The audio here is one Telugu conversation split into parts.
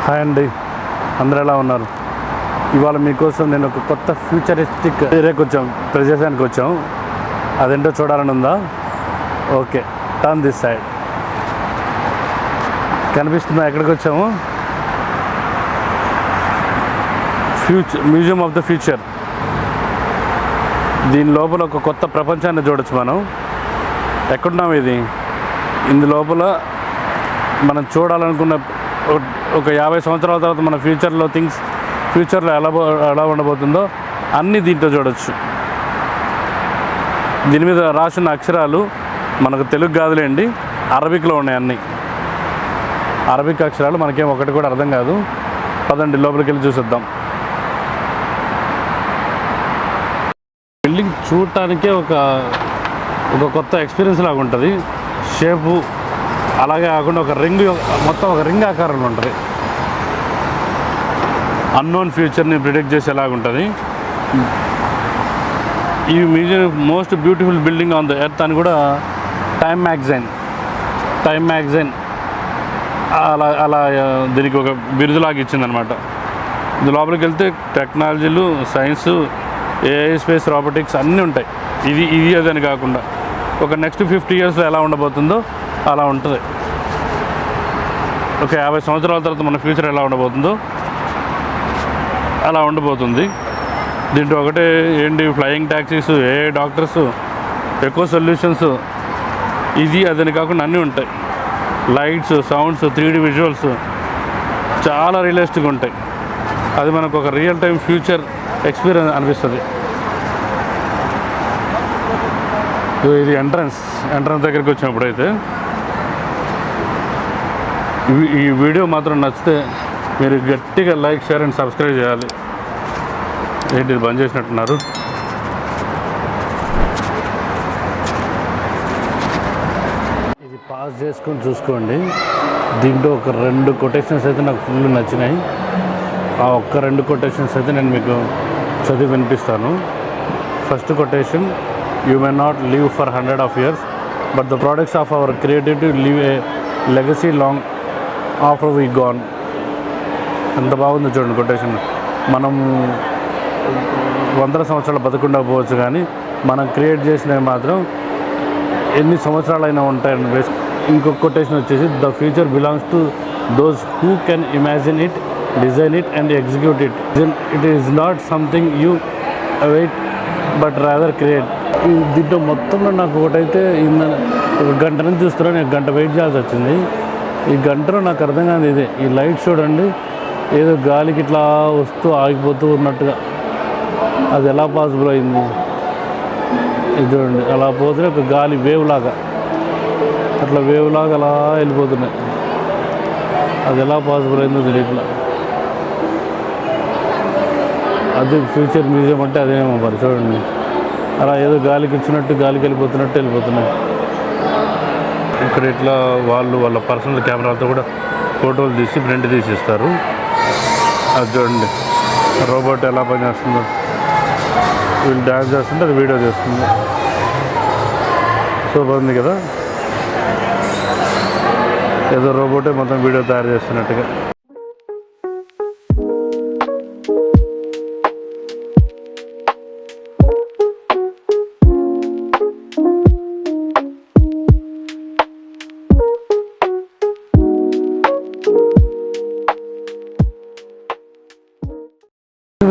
హాయ్ అండి, అందరూ ఎలా ఉన్నారు? ఇవాళ మీకోసం నేను ఒక కొత్త ఫ్యూచరిస్టిక్ ఏరియాకి వచ్చాం, ప్రదేశానికి వచ్చాం. అదేంటో చూడాలని ఉందా? Okay, turn this side. కనిపిస్తుందా ఎక్కడికి వచ్చాము? Museum of the future. దీని లోపల ఒక కొత్త ప్రపంచాన్ని చూడొచ్చు మనం. ఎక్కడున్నాం ఇది? ఇందు లోపల మనం చూడాలనుకున్న ఒక 50 సంవత్సరాల తర్వాత మన ఫ్యూచర్లో ఎలా ఉండబోతుందో అన్నీ దీంట్లో చూడొచ్చు. దీని మీద రాసిన అక్షరాలు మనకు తెలుగు కాదులేండి, అరబిక్లో ఉన్నాయి. అన్నీ అరబిక్ అక్షరాలు, మనకేం ఒకటి కూడా అర్థం కాదు. పదండి లోపలికి వెళ్ళి చూసేద్దాం. బిల్డింగ్ చూడటానికే ఒక కొత్త ఎక్స్పీరియన్స్ లాగా ఉంటుంది. షేపు అలాగే కాకుండా మొత్తం ఒక రింగ్ ఆకారంలో ఉంటుంది. అన్నోన్ ఫ్యూచర్ని ప్రిడిక్ట్ చేసేలాగా ఉంటుంది. ఈ museum most beautiful building on the earth అని కూడా టైమ్ మ్యాగజైన్ అలా దీనికి ఒక బిరుదులాగా ఇచ్చిందనమాట. ఇది లోపలికి వెళ్తే టెక్నాలజీలు, సైన్సు, ఏఐ, స్పేస్, రోబోటిక్స్ అన్నీ ఉంటాయి. ఇది అదని కాకుండా ఒక నెక్స్ట్ 50 ఇయర్స్లో ఎలా ఉండబోతుందో అలా ఉంటుంది. ఒక 50 సంవత్సరాల తర్వాత మన ఫ్యూచర్ ఎలా ఉండబోతుందో అలా ఉండబోతుంది. దీంట్లో ఒకటే ఏంటి, flying taxis, AI doctors, eco solutions, ఇది అదని కాకుండా అన్నీ ఉంటాయి. లైట్స్, సౌండ్స్, 3D విజువల్స్ చాలా రియలిస్టిక్గా ఉంటాయి. అది మనకు ఒక రియల్ టైం ఫ్యూచర్ ఎక్స్పీరియన్స్ అనిపిస్తుంది. ఇది ఎంట్రన్స్ దగ్గరికి వచ్చినప్పుడు అయితే ఈ వీడియో మాత్రం నచ్చితే మీరు గట్టిగా లైక్, షేర్ అండ్ సబ్స్క్రైబ్ చేయాలి. ఏంటి బంద్ చేసినట్టున్నారు? ఇది పాస్ చేసుకొని చూసుకోండి. దీంట్లో ఒక 2 కొటేషన్స్ అయితే నాకు ఫుల్ నచ్చినాయి. ఆ ఒక్క 2 కొటేషన్స్ అయితే నేను మీకు చదివి వినిపిస్తాను. First quotation, you may not live for 100 years, but the products of our creativity live A legacy long after we gone. ఎంత బాగుందో చూడండి కొటేషన్. మనం 100 సంవత్సరాలు బతకుండకపోవచ్చు, కానీ మనం క్రియేట్ చేసినవి మాత్రం ఎన్ని సంవత్సరాలైనా ఉంటాయని. ఇంకొక కొటేషన్ వచ్చేసి, the future belongs to those who can imagine it, design it and execute it. It is not something you await but rather create. దీంట్లో మొత్తంలో నాకు ఒకటైతే ఒక గంట నుంచి చూస్తున్నాను, నేను గంట వెయిట్ చేయాల్సి వచ్చింది. ఈ గంటలో నాకు అర్థం కాదు ఇదే. ఈ లైట్ చూడండి, ఏదో గాలికి ఇట్లా వస్తూ ఆగిపోతూ ఉన్నట్టుగా. అది ఎలా పాసిబుల్ అయింది? ఇది చూడండి, అలా పోతే ఒక గాలి వేవ్ లాగా అట్లా అలా వెళ్ళిపోతున్నాయి. అది ఎలా పాసిబుల్ అయిందో తెలియట్లా. అది ఫ్యూచర్ మ్యూజియం అంటే అదేమో మరి. చూడండి, అలా ఏదో గాలికి ఇచ్చినట్టు గాలికి వెళ్ళిపోతున్నాయి. ఇక్కడ ఇట్లా వాళ్ళ పర్సనల్ కెమెరాలతో కూడా ఫోటోలు తీసి ప్రింట్ తీసిస్తారు. అది చూడండి, రోబోట్ ఎలా పనిచేస్తుందో. వీళ్ళు డ్యాన్స్ చేస్తుంటే అది వీడియో చేస్తుంది. సో బాగుంది కదా, ఏదో రోబోటే మొత్తం వీడియో తయారు చేస్తున్నట్టుగా.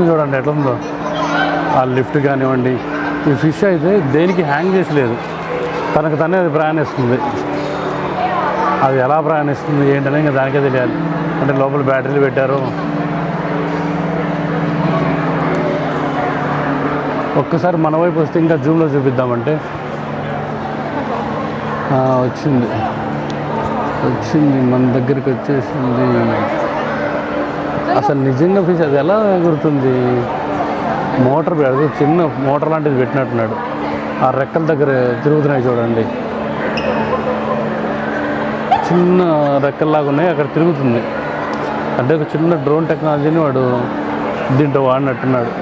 చూడండి ఎట్లా ఉందో ఆ లిఫ్ట్ కానివ్వండి. ఈ ఫిష్ అయితే దేనికి హ్యాంగ్ చేసి లేదు, తనకు తనే అది ప్రయాణిస్తుంది. అది ఎలా ప్రయాణిస్తుంది ఏంటనే ఇంకా దానికే తెలియాలి. అంటే లోపల బ్యాటరీలు పెట్టారు. ఒక్కసారి మన వైపు వస్తే ఇంకా జూమ్లో చూపిద్దామంటే వచ్చింది మన దగ్గరికి వచ్చేసింది. అసలు నిజంగా ఫిష్ అది ఎలా ఎగురుతుంది? మోటార్ పెడదు, చిన్న మోటార్ లాంటిది పెట్టినట్టున్నాడు. ఆ రెక్కల దగ్గర తిరుగుతున్నాయి చూడండి, చిన్న రెక్కల్లాగా ఉన్నాయి, అక్కడ తిరుగుతుంది. అంటే ఒక చిన్న డ్రోన్ టెక్నాలజీని వాడు దీంట్లో వాడినట్టున్నాడు.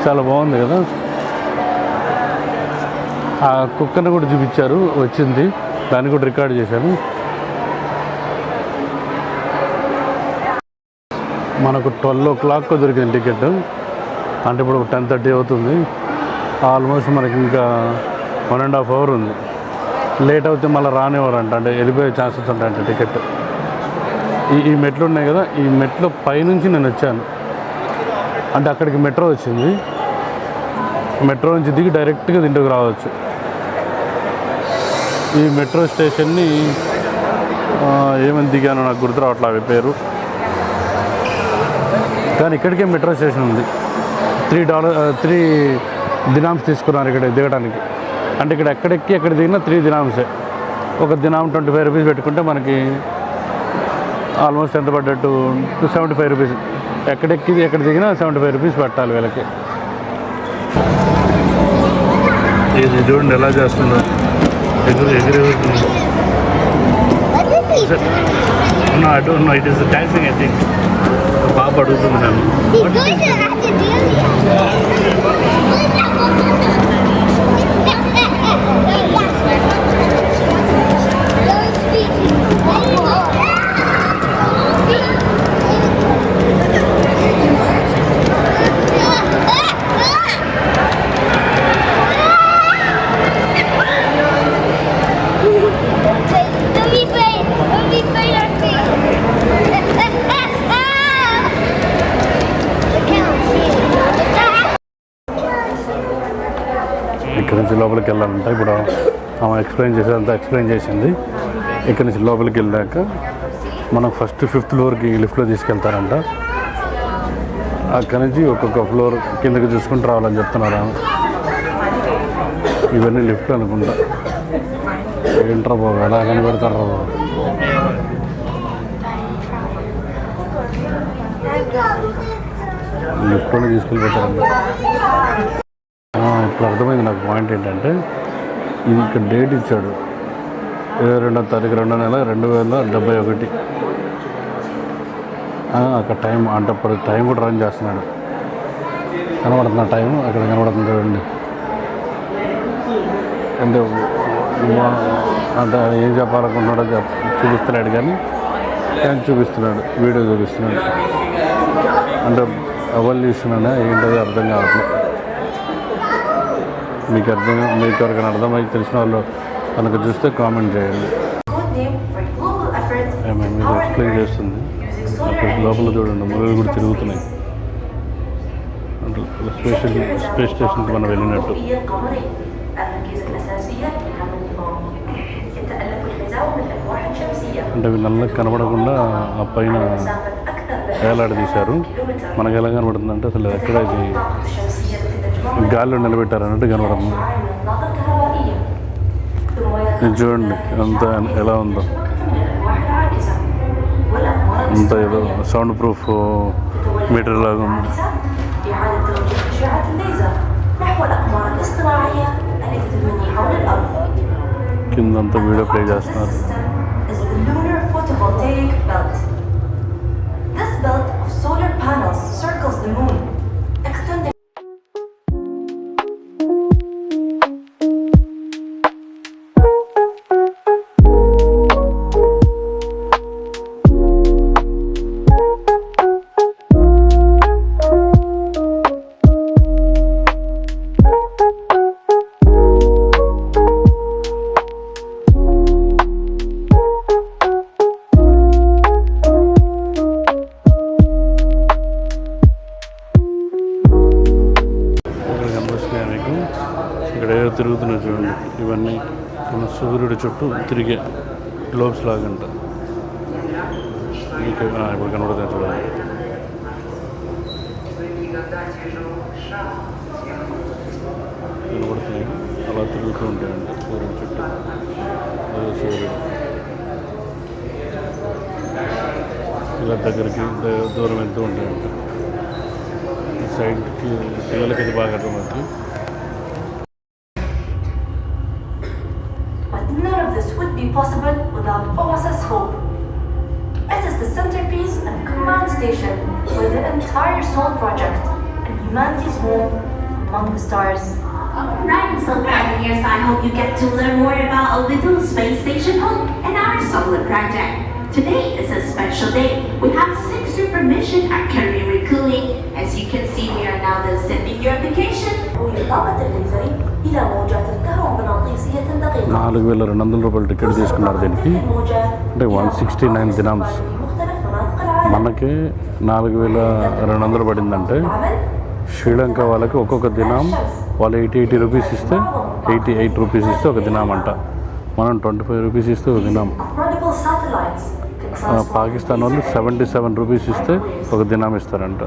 చాలా బాగుంది కదా. ఆ కుక్కను కూడా చూపించారు, వచ్చింది, దాన్ని కూడా రికార్డ్ చేశాను. మనకు 12 o'clock దొరికింది టికెట్. అంటే ఇప్పుడు 10:30 అవుతుంది. ఆల్మోస్ట్ మనకి ఇంకా 1.5 hour ఉంది. లేట్ అవుతే మళ్ళీ రానివ్వరంట, అంటే వెళ్ళిపోయే ఛాన్సెస్ ఉంటాయంట టికెట్. ఈ మెట్లు ఉన్నాయి కదా, ఈ మెట్లు పైనుంచి నేను వచ్చాను. అంటే అక్కడికి మెట్రో వచ్చింది, మెట్రో నుంచి దిగి డైరెక్ట్గా ఇంటికి రావచ్చు. ఈ మెట్రో స్టేషన్ని ఏమని దిగానో నాకు గుర్తు రావట్లే అవి పేరు, కానీ ఇక్కడికే మెట్రో స్టేషన్ ఉంది. $3 దినామ్స్ తీసుకున్నారు ఇక్కడ దిగడానికి. అంటే ఇక్కడ ఎక్కడెక్కి ఎక్కడ దిగినా 3 దినామ్సే. ఒక దినాం 25 రూపీస్ పెట్టుకుంటే మనకి ఆల్మోస్ట్ ఎంత పడ్డట్టు 75 రూపీస్. ఎక్కడెక్కి ఎక్కడ దిగినా 75 రూపీస్ పెట్టాలి వీళ్ళకి. ఇది చూడండి ఎలా చేస్తుందో, ఎగురుతుంది. I don't know, it is dancing I think. పాప అడుగుతుంది నన్ను. ఇక్కడ నుంచి లోపలికి వెళ్ళాలంట. ఇప్పుడు ఆమె ఎక్స్ప్లెయిన్ చేసింది. ఇక్కడ నుంచి లోపలికి వెళ్ళాక మనం ఫస్ట్ 5th ఫ్లోర్కి లిఫ్ట్లో తీసుకెళ్తారంట. అక్కడి నుంచి ఒక్కొక్క ఫ్లోర్ కిందకి చూసుకుంటూ రావాలని చెప్తున్నారు ఆమె. ఇవన్నీ లిఫ్ట్లు అనుకుంటా. ఏంట్రా బాబు ఎలా కనిపెడతారా బాబు. లిఫ్ట్లోనే తీసుకెళ్ళిపోతారంట. ఇప్పుడు అర్థమైంది నాకు. పాయింట్ ఏంటంటే ఇది ఇక్కడ డేట్ ఇచ్చాడు, 22వ తారీఖు 2వ నెల 2071. అక్కడ టైం అంటే అప్పుడు టైం కూడా రన్ చేస్తున్నాడు. కనబడుతున్న టైం అక్కడ కనబడుతుంది చూడండి. అంటే అంటే ఏం చెప్పాలనుకుంటున్నాడో చూపిస్తున్నాడు, కానీ చూపిస్తున్నాడు, వీడియో చూపిస్తున్నాడు. అంటే ఎవరు తీస్తున్నాడా ఏంటది అర్థం కావట్లేదు. మీకు ఎవరికైనా అర్థమై తెలిసిన వాళ్ళు కనుక చూస్తే కామెంట్ చేయండి. మీరు ఎక్స్ప్లెయిన్ చేస్తుంది. అక్కడ లోపల చూడండి మురుగులు కూడా తిరుగుతున్నాయి. అంటే స్పేస్ స్టేషన్కి మనం వెళ్ళినట్టు. అంటే అవి నల్లకి కనబడకుండా ఆ పైన వేలాడదీశారు. మనకు ఎలా కనబడుతుందంటే అసలు ఎక్కడ ఇది గాలిలో నిలబెట్టారు అన్నట్టు కనబడుతుంది. ఇది చూడండి అంత ఎలా ఉందో. అంత ఏదో సౌండ్ ప్రూఫ్ మీటర్ లాగా ఉంది. కిందంతా వీడియో ప్లే చేస్తున్నారు. ఇక్కడ ఏదో తిరుగుతున్నాయి చూడండి. ఇవన్నీ మన సూర్యుడి చుట్టూ తిరిగే గ్లోబ్స్ లాగంట. మీకు ఇప్పుడు కనబడుతుంది చూడండి. కనబడుతున్నాయి అలా తిరుగుతూ ఉంటాయంట సూర్యుడి చుట్టూ. అదే సూర్యుడు ఇలా దగ్గరికి దూరం వెళ్తూ ఉంటాయంట. సైడ్కి పిల్లలకి ఇది బాగా అర్థమవుతుంది. None of this would be possible without OSS Hope. It is the centerpiece and command station for the entire Soul project and humanity's home among the stars. I'm so glad you're here, so I hope you get to learn more about a little space station Hope and our solar project. Today is a special day. We have 6 super mission at Career Recooling. As you can see, we are now sending your application. وإضافة الليزر إلى موجات كهرومغناطيسية دقيقة. 4,200 రూపాయలు టికెట్ తీసుకున్నారు దీనికి, అంటే 169 దినామ్స్. మనకి 4,200 పడిందంటే శ్రీలంక వాళ్ళకి ఒక్కొక్క దినం వాళ్ళు 80 రూపీస్ ఇస్తే 88 రూపీస్ ఇస్తే ఒక దినం అంట. మనం 25 రూపీస్ ఇస్తే ఒక దినం. పాకిస్తాన్ వాళ్ళు 77 రూపీస్ ఇస్తే ఒక దినం ఇస్తారంట.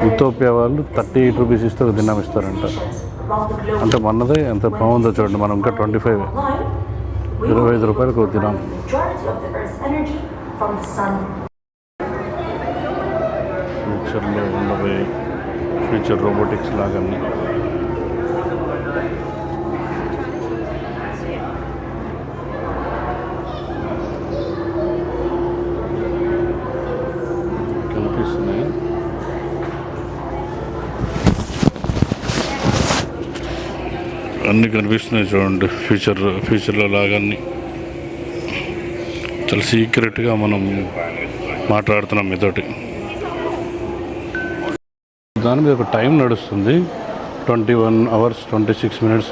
ఇథోపియా వాళ్ళు 38 రూపీస్ ఇస్తే ఒక దినం ఇస్తారంట. అంటే మనదే ఎంత బాగుందో చూడండి. మనం ఇంకా 25 రూపాయలకు ఒక దినం. ఫ్యూచర్లో ఉండబోయే ఫ్యూచర్ రోబోటిక్స్ లాగా అన్నీ. కనిపిస్తున్నాయి. అన్నీ కనిపిస్తున్నాయి చూడండి. ఫ్యూచర్లో లాగా అన్నీ చాలా సీక్రెట్గా మనం మాట్లాడుతున్నాం మీతోటి. దాని మీద ఒక టైం నడుస్తుంది, 21 hours 26 minutes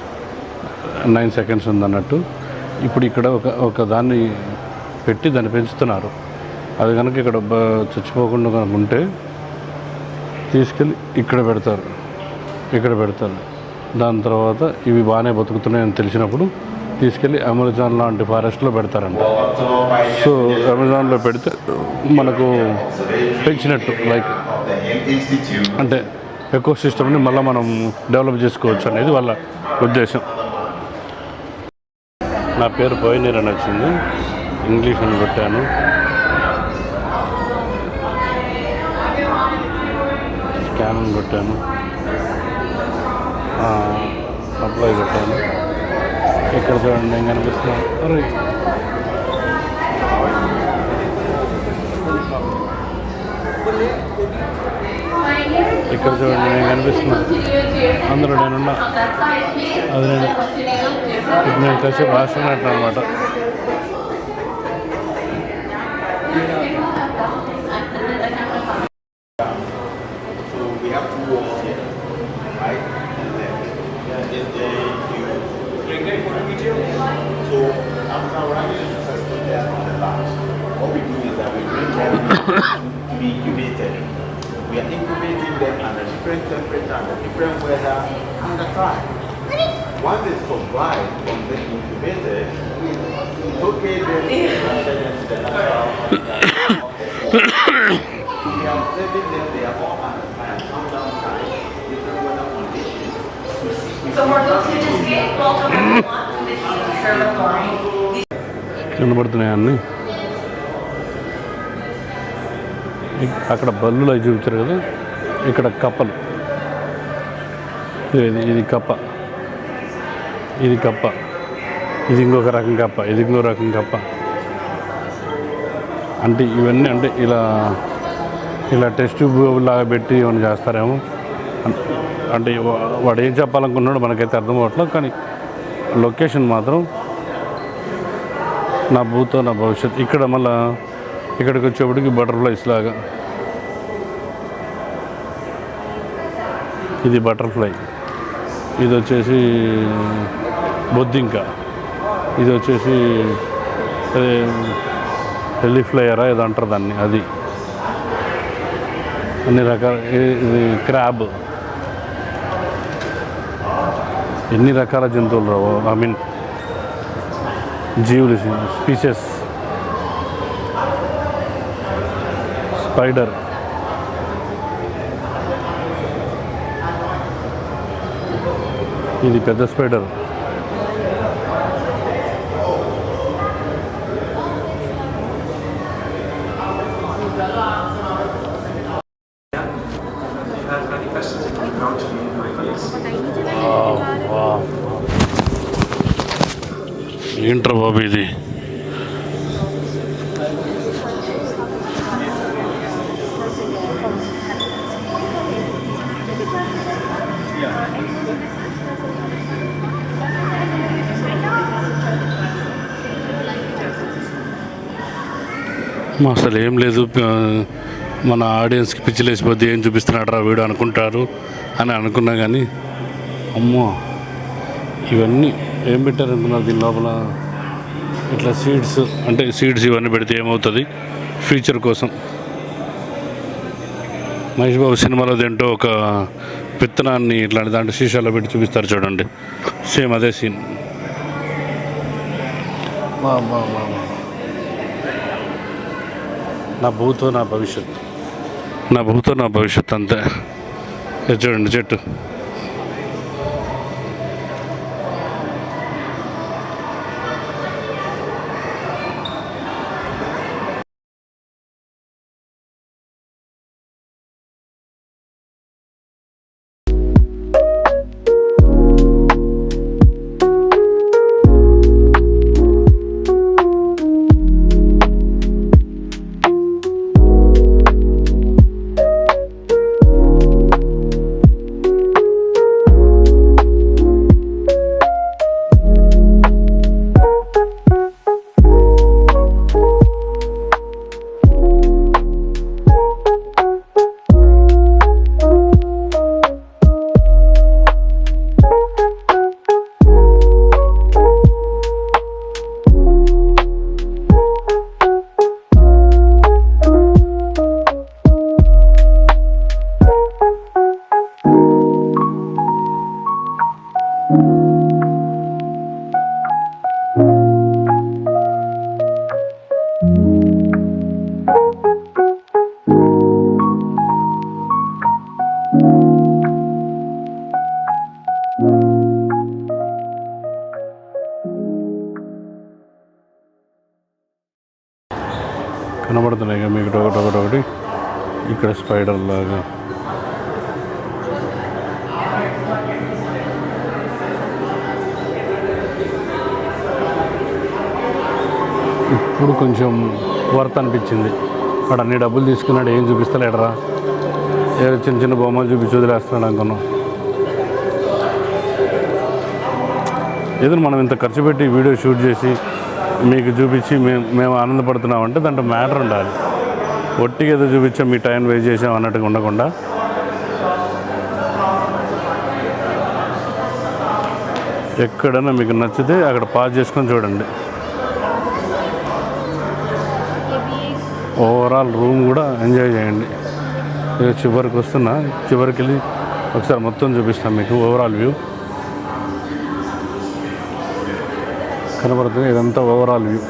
9 seconds ఉందన్నట్టు. ఇప్పుడు ఇక్కడ ఒక దాన్ని పెట్టి దాన్ని పెంచుతున్నారు. అది కనుక ఇక్కడ చచ్చిపోకుండా కనుక ఉంటే తీసుకెళ్ళి ఇక్కడ పెడతారు. దాని తర్వాత ఇవి బాగానే బతుకుతున్నాయని తెలిసినప్పుడు తీసుకెళ్ళి అమెజాన్ లాంటి ఫారెస్ట్లో పెడతారంట. సో అమెజాన్లో పెడితే మనకు పెంచినట్టు, లైక్ అంటే ఎకో సిస్టమ్ని మళ్ళీ మనం డెవలప్ చేసుకోవచ్చు అనేది వాళ్ళ ఉద్దేశం. నా పేరు పోయినీర్ అని వచ్చింది, ఇంగ్లీష్ అని కొట్టాను. స్కాన్ అని కొట్టాను, అప్లై కొట్టాను. ఇక్కడ చూడండి నేను కనిపిస్తున్నాను. ఇక్కడ చూడండి నేను కనిపిస్తున్నాను. అందులో నేనున్నా. అది నేను కాసేపు రాస్తున్నట్టు అనమాట. We are incubating them under different temperature, under different weather, under time. Once they survive from the incubator, it's okay then to transfer them to the natural we are observing them, they are all under time, countdown time, different weather conditions to see if So we're going to just get welcome everyone to the observatory. కనబడుతున్నాయి అన్నీ. అక్కడ బల్లులు అవి చూపించారు కదా, ఇక్కడ కప్పలు. ఇది కప్ప, ఇది ఇంకొక రకం కప్ప, ఇది ఇంకో రకం కప్ప. అంటే ఇవన్నీ అంటే ఇలా టెస్ట్ ట్యూబ్ లాగా పెట్టి ఏమైనా చేస్తారేమో. అంటే వాడు ఏం చెప్పాలనుకున్నాడో మనకైతే అర్థం అవ్వట్లేదు. కానీ లొకేషన్ మాత్రం నా భూతో నా భవిష్యత్. ఇక్కడ మళ్ళీ ఇక్కడికి వచ్చేప్పటికి బటర్ఫ్లైస్ లాగా. ఇది బటర్ఫ్లై, ఇది వచ్చేసి బొద్దింక, ఇది వచ్చేసి హెలిఫ్లయరా ఏదో అంటారు దాన్ని, అది అన్ని రకాల. ఇది క్రాబ్. ఎన్ని రకాల జంతువులు రావు, ఐ మీన్ జీవులు, స్పీషెస్. స్పైడర్, ఇది పెద్ద స్పైడర్. ఏంట్రా బాబు ఇది? అసలు ఏం లేదు, మన ఆడియన్స్కి పిచ్చిలేసిపోద్ది, ఏం చూపిస్తున్నాడు రా వీడు అనుకుంటారు అని అనుకున్నా. కానీ అమ్మో, ఇవన్నీ ఏం పెట్టారనుకున్నారు దీని లోపల? ఇట్లా సీడ్స్, అంటే సీడ్స్ ఇవన్నీ పెడితే ఏమవుతుంది ఫ్యూచర్ కోసం. మహేష్ బాబు సినిమాలో ఏంటో ఒక విత్తనాన్ని ఇట్లాంటి దాంట్లో శీషాలో పెట్టి చూపిస్తారు చూడండి, సేమ్ అదే సీన్. నా భూతో నా భవిష్యత్, నా భూతో నా భవిష్యత్ అంతే. ఇది చూడండి చెట్టు. కనబడుతున్నాయి కదా మీకు ఒకటి ఇక్కడ స్పైడర్ లాగా. ఇప్పుడు కొంచెం వర్త్ అనిపించింది. వాడు అన్ని డబ్బులు తీసుకున్నాడు, ఏం చూపిస్తలేడరా, ఏదో చిన్న చిన్న బొమ్మలు చూపించి వదిలేస్తున్నాడు అనుకున్నాం. ఏదో మనం ఇంత ఖర్చు పెట్టి వీడియో షూట్ చేసి మీకు చూపించి మేము ఆనందపడుతున్నామంటే దాంట్లో మ్యాటర్ ఉండాలి. ఒట్టిగా ఏదో చూపించాం, మీ టైం వేస్ట్ చేసాం అన్నట్టుగా ఉండకుండా ఎక్కడైనా మీకు నచ్చితే అక్కడ పాజ్ చేసుకొని చూడండి. ఓవరాల్ రూమ్ కూడా ఎంజాయ్ చేయండి. ఇక చివరికి వస్తున్నా, చివరికి వెళ్ళి ఒకసారి మొత్తం చూపిస్తాను మీకు ఓవరాల్ వ్యూ. కనబడుతుంది ఇదంతా overall view.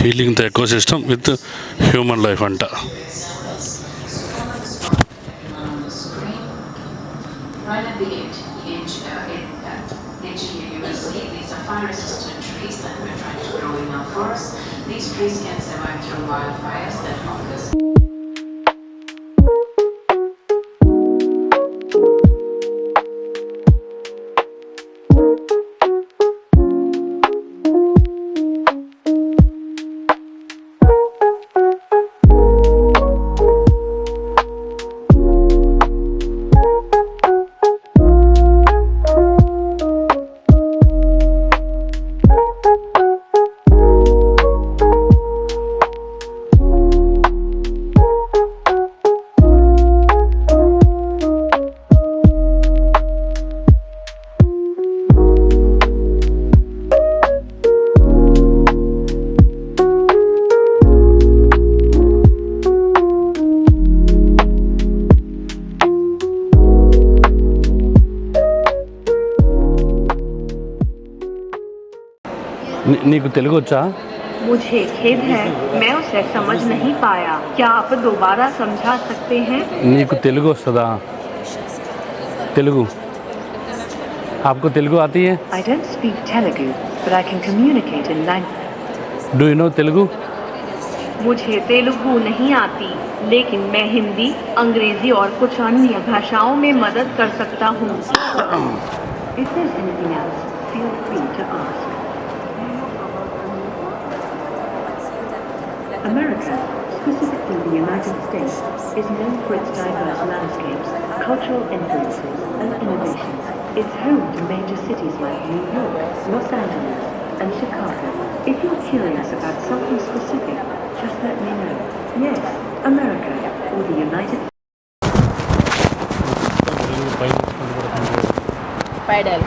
Healing the ecosystem with human life అంట. Right at the edge here you will see these are fire-resistant trees that we're trying to grow in our forest. These trees can survive through wildfires that occurs. నీకు తెలుగు వచ్చా? मुझे खेद है, मैं उसे समझ नहीं पाया। क्या आप दोबारा समझा सकते हैं? నీకు తెలుగు వస్తుందా? తెలుగు आपको तेलुगु आती है? I don't speak Telugu, but I can communicate in language. Do you know Telugu? मुझे तेलुगु नहीं आती, लेकिन मैं हिंदी, अंग्रेजी और कुछ अन्य भाषाओं में मदद कर सकता हूँ। If there's anything else, feel free to ask. America, specifically the United States, is known for its diverse landscapes, cultural influences, and innovations. It's home to major cities like New York, Los Angeles, and Chicago. If you're curious about something specific, just let me know. Yes, America, or the United Pedal.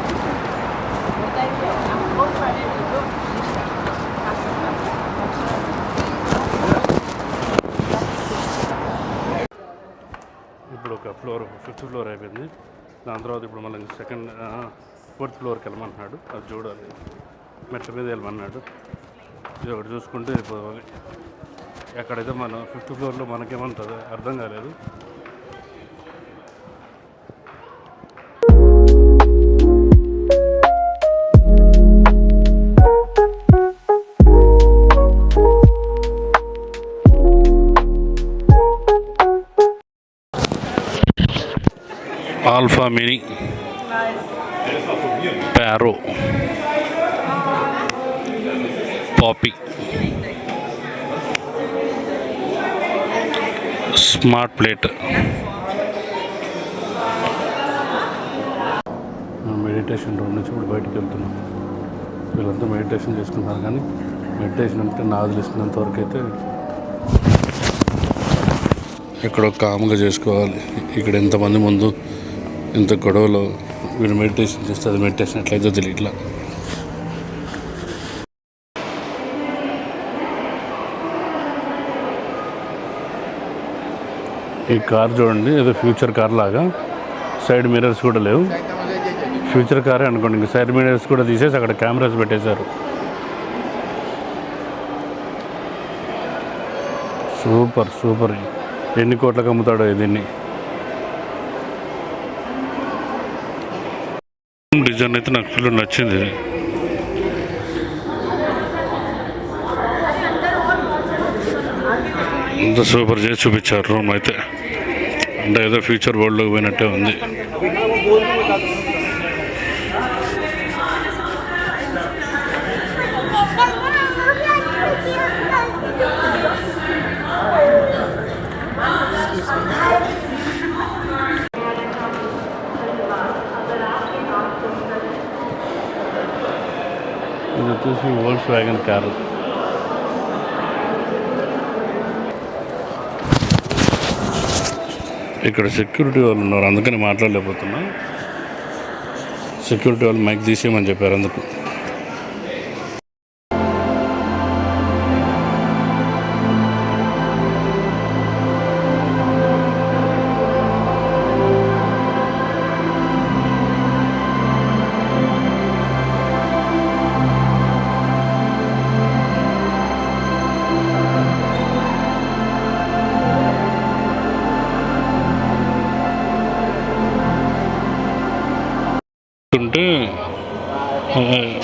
ఇప్పుడు ఒక ఫ్లోర్ 5th ఫ్లోర్ అయిపోయింది. దాని తర్వాత ఇప్పుడు మళ్ళీ 4th ఫ్లోర్కి వెళ్ళమన్నాడు. అది చూడాలి, మెట్ల మీద వెళ్ళమన్నాడు. ఇది ఒకటి చూసుకుంటే వెళ్ళిపోవాలి. ఎక్కడైతే మనం 5th ఫ్లోర్లో మనకేమంటుంది అర్థం కాలేదు. Alpha mini parrot poppy smart plate. Meditation room నుంచి ఇప్పుడు బయటకు వెళ్తున్నాం. వీళ్ళంతా మెడిటేషన్ చేసుకుంటారు, కానీ మెడిటేషన్ అంటే నాకు తెలిసినంత వరకు అయితే ఇక్కడ కామ్గా చేసుకోవాలి. ఇక్కడ ఎంతమంది ముందు ఇంత గొడవలో వీళ్ళు మెడిటేషన్ చేస్తే అది మెడిటేషన్ ఎట్లయితే తెలియట్లా. ఈ కార్ చూడండి, ఏదో ఫ్యూచర్ కార్ లాగా. సైడ్ మిర్రర్స్ కూడా లేవు. ఫ్యూచర్ కారే అనుకోండి. ఇంకా సైడ్ మిర్రర్స్ కూడా తీసేసి అక్కడ కెమెరాస్ పెట్టేశారు. Super super. ఎన్ని కోట్లకు అమ్ముతాడో దీన్ని. డిజైన్ అయితే నాకు ఫుల్ నచ్చింది. ఇంత సూపర్ చేసి చూపించారు రూమ్ అయితే. అంటే ఏదో ఫ్యూచర్ వరల్డ్లోకి పోయినట్టే ఉంది. ఇది వచ్చేసి వోల్క్స్ వ్యాగన్ కారు. ఇక్కడ సెక్యూరిటీ వాళ్ళు ఉన్నారు, అందుకని మాట్లాడలేకపోతున్నా. సెక్యూరిటీ వాళ్ళు మైక్ తీసేయమని చెప్పారు అందుకు.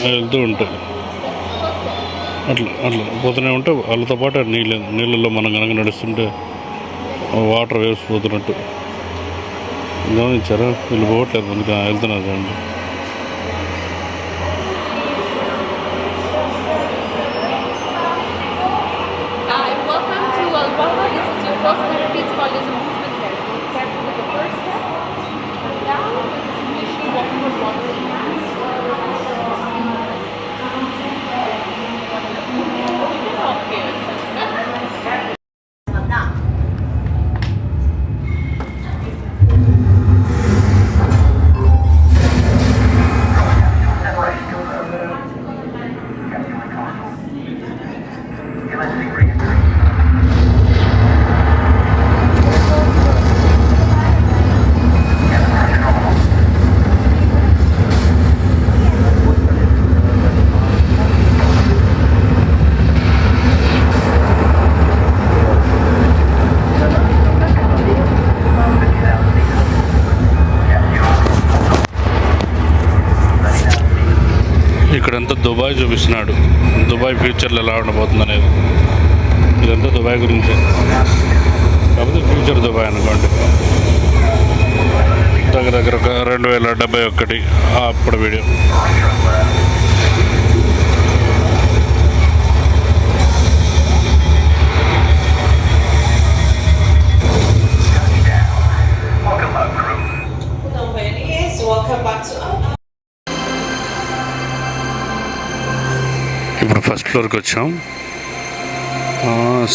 వెళ్తూ ఉంటాయి అట్లా అట్లా పోతూనే ఉంటే వాళ్ళతో పాటు నీళ్ళల్లో మనం కనుక నడుస్తుంటే వాటర్ వేవ్స్ పోతున్నట్టు గమనించారా? వీళ్ళు పోవట్లేదు, అందుకే వెళ్తున్నారు చూడండి. Welcome to Albaha. This is your first therapy. It's called as a movement therapy. Careful with the first step. And down. This is initially walking with water in hand. We can walk here. ఇక్కడంతా దుబాయ్ చూపిస్తున్నాడు. దుబాయ్ ఫ్యూచర్లో ఎలా ఉండబోతుంది అనేది. ఇదంతా దుబాయ్ గురించే, కాకపోతే ఫ్యూచర్ దుబాయ్ అనుకోండి. దగ్గర ఒక 2071 అప్పుడు వీడియో. ఇప్పుడు ఫస్ట్ ఫ్లోర్కి వచ్చాం.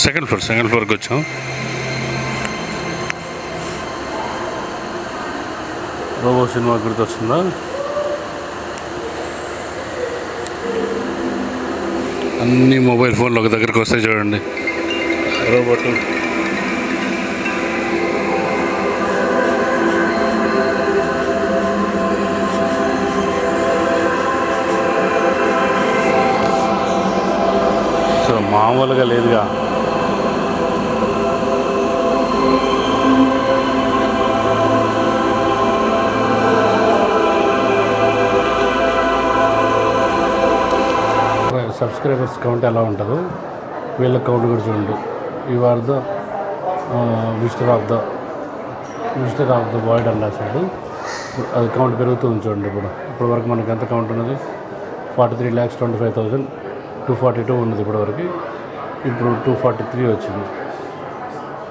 సెకండ్ ఫ్లోర్కి వచ్చాం. రోబో సినిమా గుర్తొస్తుందా? అన్ని మొబైల్ ఫోన్లు ఒక దగ్గరికి వస్తాయి చూడండి. రోబోట్ సో మామూలుగా లేదుగా. సబ్స్క్రైబర్స్ కౌంట్ ఎలా ఉంటుందో వీళ్ళ కౌంట్ కూడా చూడండి. You are the visitor of the world అని రాశాడు. అది కౌంట్ పెరుగుతుంది చూడండి. ఇప్పుడు వరకు మనకి ఎంత కౌంట్ ఉన్నది? 43,25,242 ఉన్నది ఇప్పటివరకు. ఇప్పుడు 243 వచ్చింది.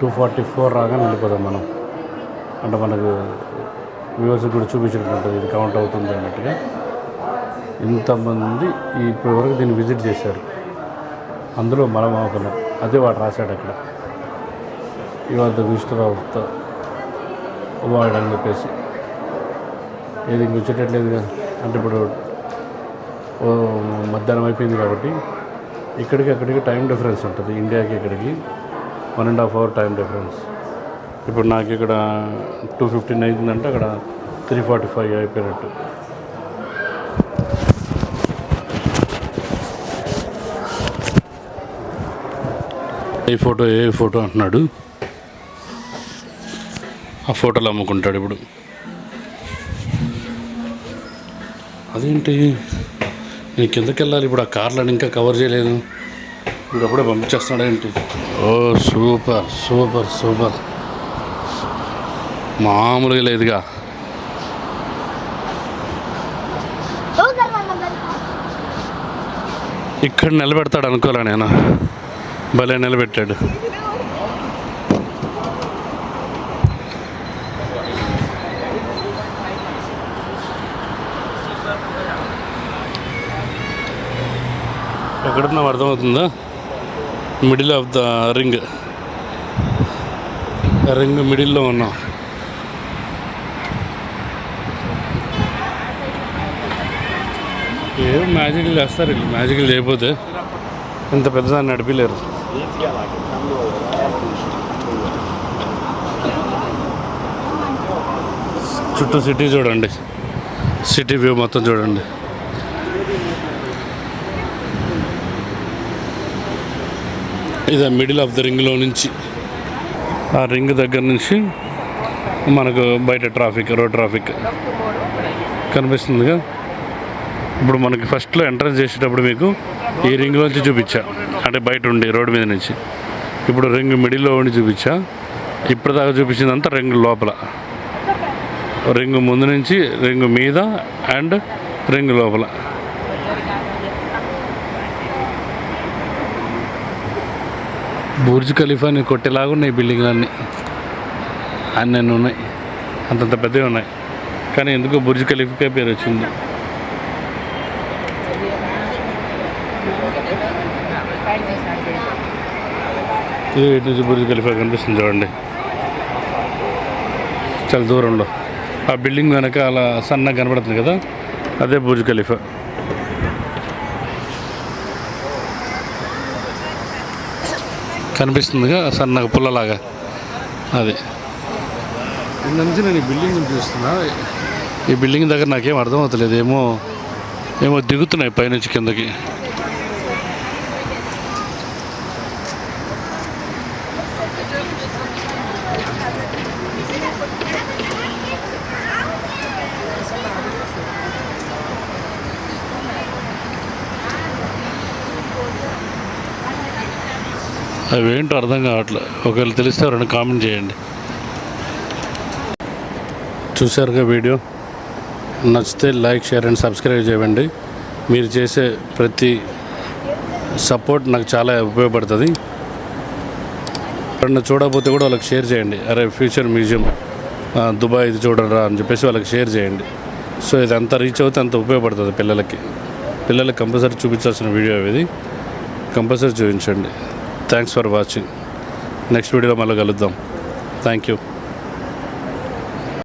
244 రాగానే వెళ్ళిపోదాం మనం. అంటే మనకు వ్యూవర్స్ కూడా చూపించినట్టు ఉంటుంది, ఇది కౌంట్ అవుతుంది అన్నట్టుగా. ఇంతమంది ఇప్పటి వరకు దీన్ని విజిట్ చేశారు, అందులో మనం అవుతున్నాం. అదే వాడు రాశాడు అక్కడ, ఇవాళ the visitor of the world అని చెప్పేసి. ఏది ఇంక వచ్చేటట్లేదుగా. అంటే ఇప్పుడు మధ్యాహ్నం అయిపోయింది కాబట్టి ఇక్కడికి అక్కడికి టైం డిఫరెన్స్ ఉంటుంది. ఇండియాకి ఇక్కడికి 1.5 hour టైం డిఫరెన్స్. ఇప్పుడు నాకు ఇక్కడ 2:15 అయిందంటే అక్కడ 3:45 అయిపోయినట్టు. ఏ ఫోటో అంటున్నాడు. ఆ ఫోటోలు అమ్ముకుంటాడు ఇప్పుడు. అదేంటి నేను కిందకి వెళ్ళాలి ఇప్పుడు, ఆ కార్లను ఇంకా కవర్ చేయలేదు, ఇంకప్పుడే పంపించేస్తున్నాడు ఏంటి? ఓ సూపర్ సూపర్ సూపర్, మామూలుగా లేదుగా. ఇక్కడ నిలబెడతాడు అనుకోలే నేను, భలే నిలబెట్టాడు. ఎక్కడున్నావు అర్థమవుతుందా? మిడిల్ ఆఫ్ ద రింగ్ మిడిల్లో ఉన్నాం. ఏం మ్యాజిక్లు చేస్తారు వీళ్ళు. మ్యాజిక్లు చేయకపోతే ఇంత పెద్దదాన్ని నడిపిలేరు. చుట్టూ సిటీ చూడండి, సిటీ వ్యూ మొత్తం చూడండి. ఇది మిడిల్ ఆఫ్ ద రింగ్లో నుంచి, ఆ రింగ్ దగ్గర నుంచి మనకు బయట ట్రాఫిక్, రోడ్ ట్రాఫిక్ కనిపిస్తుందిగా. ఇప్పుడు మనకి ఫస్ట్లో ఎంట్రన్స్ చేసేటప్పుడు మీకు ఈ రింగ్లోంచి చూపించా, అంటే బయట ఉండి రోడ్డు మీద నుంచి. ఇప్పుడు రింగ్ మిడిల్లో ఉండి చూపించా. ఇప్పటిదాకా చూపించిందంతా రింగ్ లోపల, రింగ్ ముందు నుంచి రింగ్ మీద అండ్ రింగ్ లోపల. బుర్జ్ ఖలీఫాని కొట్టేలాగా ఉన్నాయి బిల్డింగ్లన్నీ, అన్నీ ఉన్నాయి, అంతంత పెద్దవి ఉన్నాయి. కానీ ఎందుకో బుర్జ్ ఖలీఫాకే పేరు వచ్చింది. ఇది ఇటు నుంచి బుర్జ్ ఖలీఫా కనిపిస్తుంది చూడండి, చాలా దూరంలో. ఆ బిల్డింగ్ వెనక అలా సన్నగా కనబడుతుంది కదా, అదే బుర్జ్ ఖలీఫా. కనిపిస్తుందిగా సన్నగా పుల్లలాగా, అది. నుంచి నేను ఈ బిల్డింగ్ చూస్తున్నా. ఈ బిల్డింగ్ దగ్గర నాకేం అర్థం అవుతలేదు, ఏమో దిగుతున్నాయి పైనుంచి కిందకి. అవి ఏంటో అర్థం కావట్లేదు. ఒకవేళ తెలిస్తే ఎవరైనా కామెంట్ చేయండి. చూసారుగా వీడియో, నచ్చితే లైక్, షేర్ అండ్ సబ్స్క్రైబ్ చేయండి. మీరు చేసే ప్రతి సపోర్ట్ నాకు చాలా ఉపయోగపడుతుంది. ఎవరన్నా చూడకపోతే కూడా వాళ్ళకి షేర్ చేయండి. అరే ఫ్యూచర్ మ్యూజియం దుబాయ్ ఇది చూడరా అని చెప్పేసి వాళ్ళకి షేర్ చేయండి. సో ఇది అంత రీచ్ అవుతే అంత ఉపయోగపడుతుంది పిల్లలకి కంపల్సరీ చూపించాల్సిన వీడియో ఇది. కంపల్సరీ చూపించండి. Thanks for watching. నెక్స్ట్ వీడియోలో మళ్ళీ కలుద్దాం. Thank you.